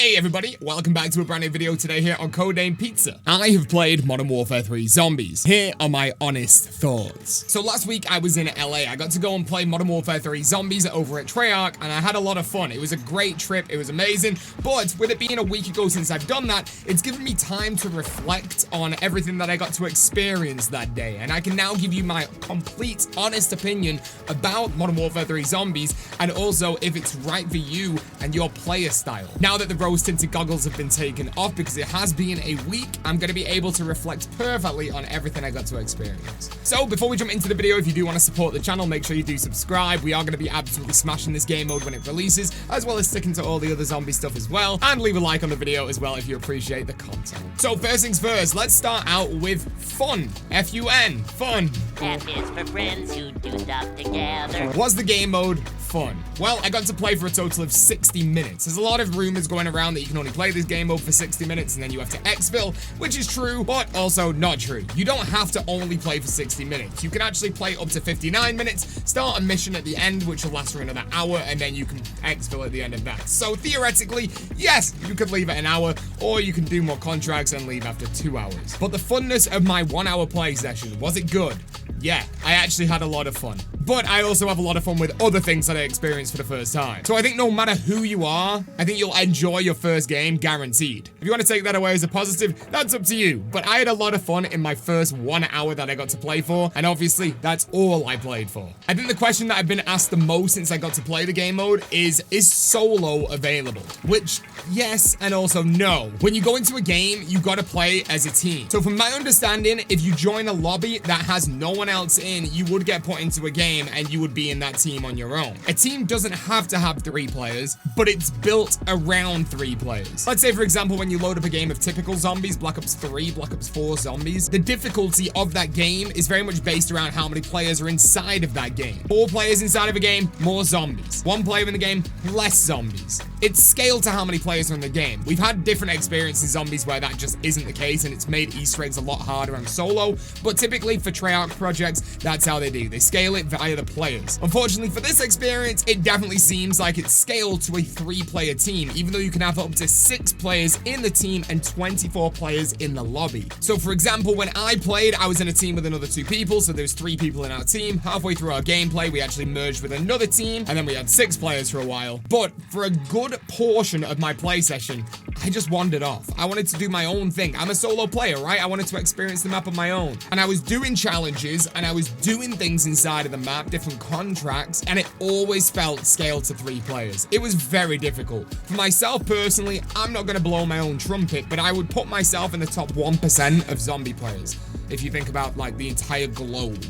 Hey everybody, welcome back to a brand new video today here on CodeNamePizza. I have played Modern Warfare 3 Zombies. Here are my honest thoughts. So last week I was in LA. I got to go and play Modern Warfare 3 Zombies over at Treyarch, and I had a lot of fun. It was a great trip, it was amazing, but with it being a week ago since I've done that, it's given me time to reflect on everything that I got to experience that day, and I can now give you my complete, honest opinion about Modern Warfare 3 Zombies, and also if it's right for you and your player style. Now that the rose-tinted goggles have been taken off because it has been a week, I'm going to be able to reflect perfectly on everything I got to experience. So before we jump into the video, if you do want to support the channel, make sure you do subscribe. We are going to be absolutely smashing this game mode when it releases, as well as sticking to all the other zombie stuff as well, and leave a like on the video as well if you appreciate the content. So first things first, let's start out with fun. F-U-N, fun. F is for friends who do stuff together. Was the game mode fun? Well, I got to play for a total of 60 minutes. There's a lot of rumors going around that you can only play this game mode for 60 minutes and then you have to exfil, which is true, but also not true. You don't have to only play for 60 minutes. You can actually play up to 59 minutes, start a mission at the end, which will last for another hour, and then you can exfil at the end of that. So theoretically, yes, you could leave at an hour, or you can do more contracts and leave after 2 hours. But the funness of my 1 hour play session, was it good? Yeah, I actually had a lot of fun. But I also have a lot of fun with other things that I experienced for the first time. So I think no matter who you are, I think you'll enjoy your first game, guaranteed. If you want to take that away as a positive, that's up to you. But I had a lot of fun in my first 1 hour that I got to play for, and obviously, that's all I played for. I think the question that I've been asked the most since I got to play the game mode is solo available? Which, yes, and also no. When you go into a game, you gotta play as a team. So from my understanding, if you join a lobby that has no one else in, you would get put into a game and you would be in that team on your own. A team doesn't have to have 3 players, but it's built around 3 players. Let's say, for example, when you load up a game of typical zombies, Black Ops 3, Black Ops 4 zombies, the difficulty of that game is very much based around how many players are inside of that game. 4 players inside of a game, more zombies. 1 player in the game, less zombies. It's scaled to how many players are in the game. We've had different experiences in zombies where that just isn't the case, and it's made Easter eggs a lot harder on solo, but typically for Treyarch projects, that's how they do. They scale it via the players. Unfortunately for this experience, it definitely seems like it's scaled to a 3-player team, even though you can have up to 6 players in the team and 24 players in the lobby. So for example, when I played, I was in a team with another 2 people, so there's 3 people in our team. Halfway through our gameplay, we actually merged with another team, and then we had 6 players for a while. But for a good portion of my play session, I just wandered off. I wanted to do my own thing. I'm a solo player, right? I wanted to experience the map on my own. And I was doing challenges, and I was doing things inside of the map, different contracts, and it always felt scaled to 3 players. It was very difficult. For myself personally, I'm not going to blow my own trumpet, but I would put myself in the top 1% of zombie players. If you think about like the entire globe,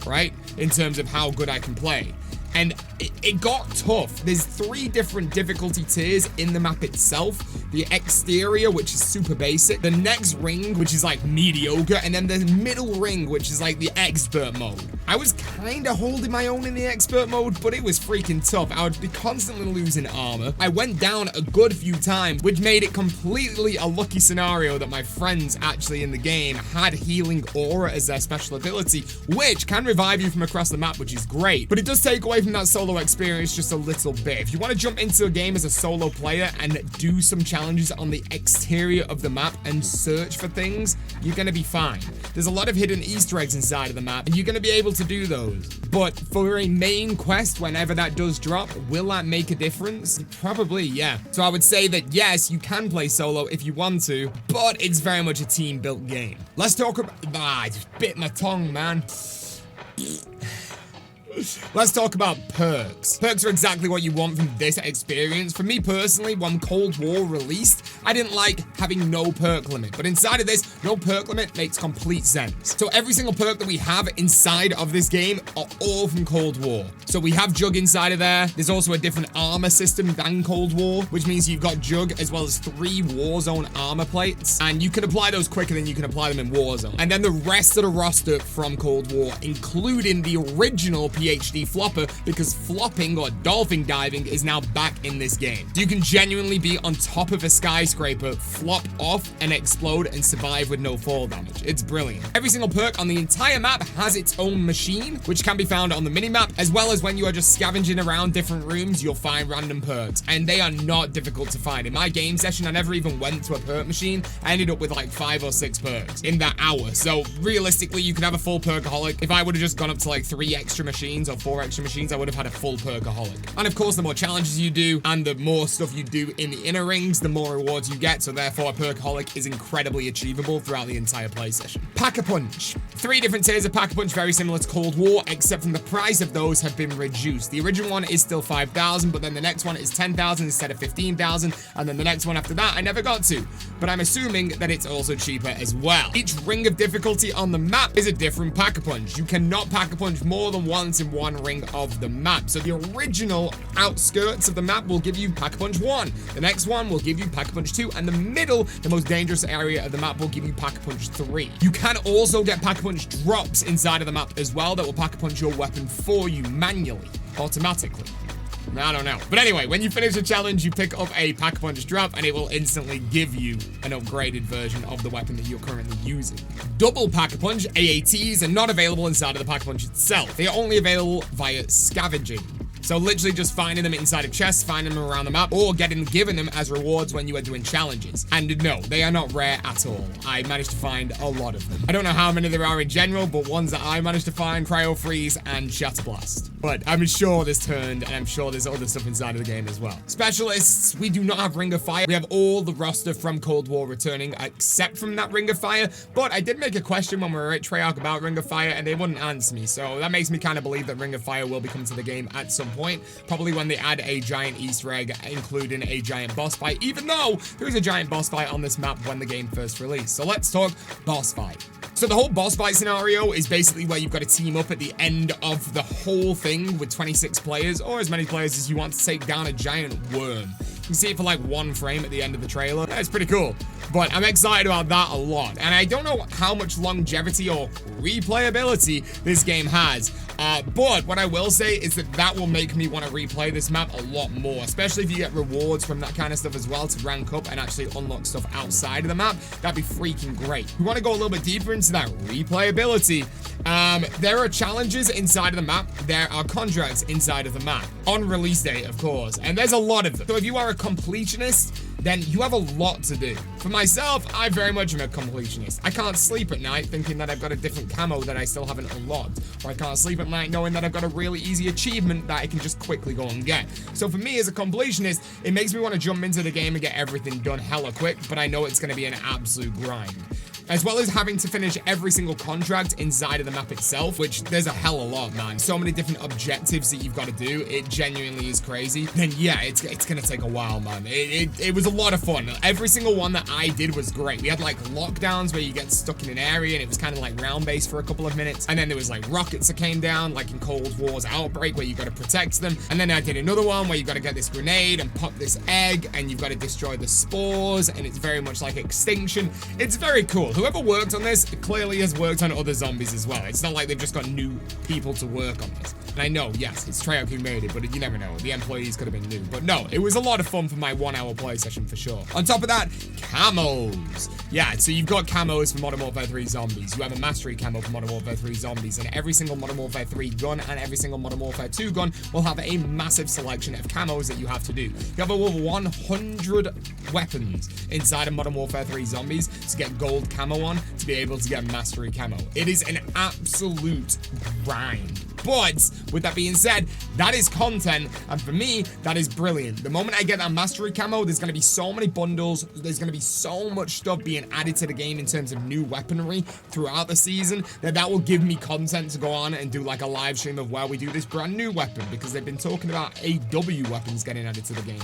right? In terms of how good I can play. And it got tough. There's 3 different difficulty tiers in the map itself. The exterior, which is super basic. The next ring, which is like mediocre. And then the middle ring, which is like the expert mode. I was kind of holding my own in the expert mode, but it was freaking tough. I would be constantly losing armor. I went down a good few times, which made it completely a lucky scenario that my friends actually in the game had healing aura as their special ability, which can revive you from across the map, which is great. But it does take away from that solo experience just a little bit. If you want to jump into a game as a solo player and do some challenges on the exterior of the map and search for things, you're going to be fine. There's a lot of hidden Easter eggs inside of the map, and you're going to be able to do those. But for a main quest, whenever that does drop, will that make a difference? Probably, yeah. So I would say that yes, you can play solo if you want to, but it's very much a team-built game. Let's talk about... I just bit my tongue, man. Let's talk about perks. Perks are exactly what you want from this experience. For me personally, when Cold War released, I didn't like having no perk limit. But inside of this, no perk limit makes complete sense. So every single perk that we have inside of this game are all from Cold War. So we have Jug inside of there. There's also a different armor system than Cold War, which means you've got Jug as well as 3 Warzone armor plates. And you can apply those quicker than you can apply them in Warzone. And then the rest of the roster from Cold War, including the original PhD flopper because flopping or dolphin diving is now back in this game. You can genuinely be on top of a skyscraper, flop off and explode and survive with no fall damage. It's brilliant. Every single perk on the entire map has its own machine, which can be found on the minimap, as well as when you are just scavenging around different rooms, you'll find random perks, and they are not difficult to find. In my game session, I never even went to a perk machine. I ended up with like 5 or 6 perks in that hour. So realistically, you can have a full perkaholic. If I would have just gone up to like 3 extra machines or 4 extra machines, I would have had a full perkaholic. And of course, the more challenges you do and the more stuff you do in the inner rings, the more rewards you get. So therefore, a perkaholic is incredibly achievable throughout the entire play session. Pack-a-Punch. 3 different tiers of Pack-a-Punch, very similar to Cold War, except from the price of those have been reduced. The original one is still 5,000, but then the next one is 10,000 instead of 15,000, and then the next one after that I never got to. But I'm assuming that it's also cheaper as well. Each ring of difficulty on the map is a different Pack-a-Punch. You cannot Pack-a-Punch more than once in one ring of the map. So the original outskirts of the map will give you Pack-a-Punch 1. The next one will give you Pack-a-Punch 2, and the middle, the most dangerous area of the map, will give you Pack-a-Punch 3. You can also get Pack-a-Punch drops inside of the map as well that will Pack-a-Punch your weapon for you manually, automatically. I don't know. But anyway, when you finish a challenge, you pick up a Pack-a-Punch drop and it will instantly give you an upgraded version of the weapon that you're currently using. Double Pack-a-Punch AATs are not available inside of the Pack-a-Punch itself. They are only available via scavenging. So literally just finding them inside of chests, finding them around the map, or given them as rewards when you are doing challenges. And no, they are not rare at all. I managed to find a lot of them. I don't know how many there are in general, but ones that I managed to find, Cryo Freeze and Shatter Blast. But I'm sure this turned, and I'm sure there's other stuff inside of the game as well. Specialists, we do not have Ring of Fire. We have all the roster from Cold War returning, except from that Ring of Fire. But I did make a question when we were at Treyarch about Ring of Fire, and they wouldn't answer me. So that makes me kind of believe that Ring of Fire will be coming to the game at some point, probably when they add a giant Easter egg, including a giant boss fight, even though there is a giant boss fight on this map when the game first released. So let's talk boss fight. So the whole boss fight scenario is basically where you've got to team up at the end of the whole thing with 26 players, or as many players as you want, to take down a giant worm. You can see it for like 1 frame at the end of the trailer. It's pretty cool. But I'm excited about that a lot. And I don't know how much longevity or replayability this game has. But what I will say is that will make me want to replay this map a lot more, especially if you get rewards from that kind of stuff as well to rank up and actually unlock stuff outside of the map. That'd be freaking great. We want to go a little bit deeper into that replayability. There are challenges inside of the map. There are contracts inside of the map on release date, of course, and there's a lot of them. So if you are a completionist, then you have a lot to do. For myself, I very much am a completionist. I can't sleep at night thinking that I've got a different camo that I still haven't unlocked, or I can't sleep at night knowing that I've got a really easy achievement that I can just quickly go and get. So for me as a completionist, it makes me want to jump into the game and get everything done hella quick, but I know it's going to be an absolute grind. As well as having to finish every single contract inside of the map itself, which there's a hell of a lot, man. So many different objectives that you've got to do. It genuinely is crazy. Then yeah, it's gonna take a while, man. It was a lot of fun. Every single one that I did was great. We had like lockdowns where you get stuck in an area and it was kind of like round base for a couple of minutes. And then there was like rockets that came down, like in Cold War's Outbreak, where you got to protect them. And then I did another one where you got to get this grenade and pop this egg, and you've got to destroy the spores, and it's very much like Extinction. It's very cool. Whoever worked on this clearly has worked on other zombies as well. It's not like they've just got new people to work on this. And I know, yes, it's Treyarch who made it, but you never know. The employees could have been new. But no, it was a lot of fun for my 1 hour play session for sure. On top of that, camos. Yeah, so you've got camos for Modern Warfare 3 Zombies. You have a mastery camo for Modern Warfare 3 Zombies, and every single Modern Warfare 3 gun and every single Modern Warfare 2 gun will have a massive selection of camos that you have to do. You have over 100 weapons inside of Modern Warfare 3 Zombies to get gold camo on, to be able to get mastery camo. It is an absolute grind. But with that being said, that is content, and for me, that is brilliant. The moment I get that mastery camo, there's going to be so many bundles, there's going to be so much stuff being added to the game in terms of new weaponry throughout the season, that will give me content to go on and do like a live stream of where we do this brand new weapon, because they've been talking about AW weapons getting added to the game.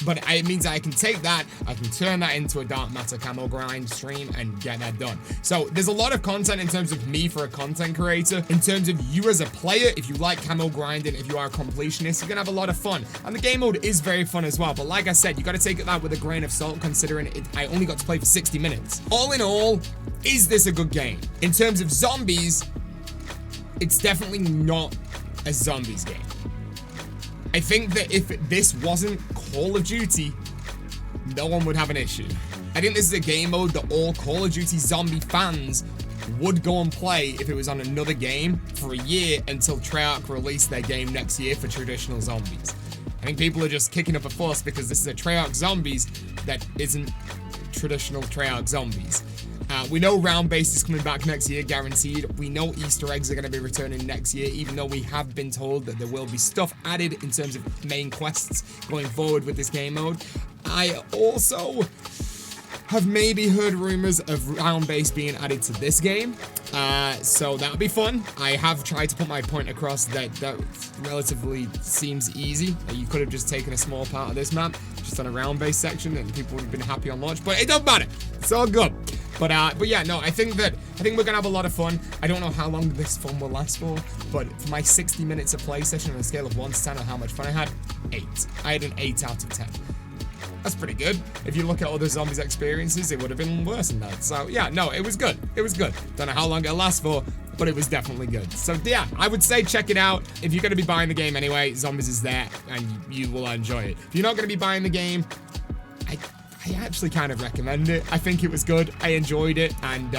But it means I can take that, I can turn that into a Dark Matter camo grind stream and get that done. So there's a lot of content in terms of me for a content creator. In terms of you as a player, if you like camo grinding, if you are a completionist, you're gonna have a lot of fun. And the game mode is very fun as well. But like I said, you gotta take that with a grain of salt, considering I only got to play for 60 minutes. All in all, is this a good game? In terms of zombies, it's definitely not a zombies game. I think that if this wasn't Call of Duty, no one would have an issue. I think this is a game mode that all Call of Duty zombie fans would go and play if it was on another game for a year until Treyarch released their game next year for traditional zombies. I think people are just kicking up a fuss because this is a Treyarch Zombies that isn't traditional Treyarch Zombies. We know round-based is coming back next year, guaranteed. We know Easter eggs are going to be returning next year, even though we have been told that there will be stuff added in terms of main quests going forward with this game mode. I also have maybe heard rumors of round-based being added to this game, so that'll be fun. I have tried to put my point across that relatively seems easy. You could have just taken a small part of this map, just on a round-based section, and people would have been happy on launch, but it doesn't matter. It's all good. But yeah, no, I think we're gonna have a lot of fun. I don't know how long this fun will last for, but for my 60 minutes of play session on a scale of 1 to 10 on how much fun I had, 8. I had an 8 out of 10. That's pretty good. If you look at other zombies experiences, it would have been worse than that. So yeah, no, it was good. It was good. Don't know how long it'll last for, but it was definitely good. So yeah, I would say check it out. If you're gonna be buying the game anyway, Zombies is there, and you will enjoy it. If you're not gonna be buying the game, I actually kind of recommend it. I think it was good. I enjoyed it, and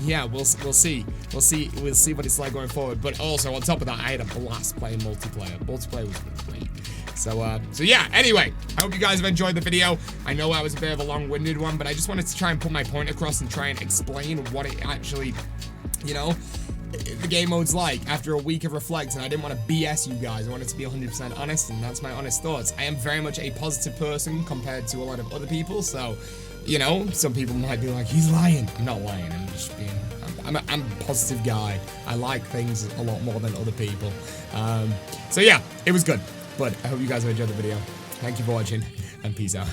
yeah, we'll see what it's like going forward. But also on top of that, I had a blast playing multiplayer. Multiplayer was great. So yeah, anyway, I hope you guys have enjoyed the video. I know I was a bit of a long-winded one, but I just wanted to try and put my point across and try and explain what it actually, you know, the game mode's like after a week of reflecting. I didn't want to BS you guys. I wanted to be 100% honest, and that's my honest thoughts. I am very much a positive person compared to a lot of other people, so, you know, some people might be like, he's lying. I'm not lying. I'm just being, I'm a positive guy. I like things a lot more than other people. So yeah, it was good. But I hope you guys have enjoyed the video. Thank you for watching, and peace out.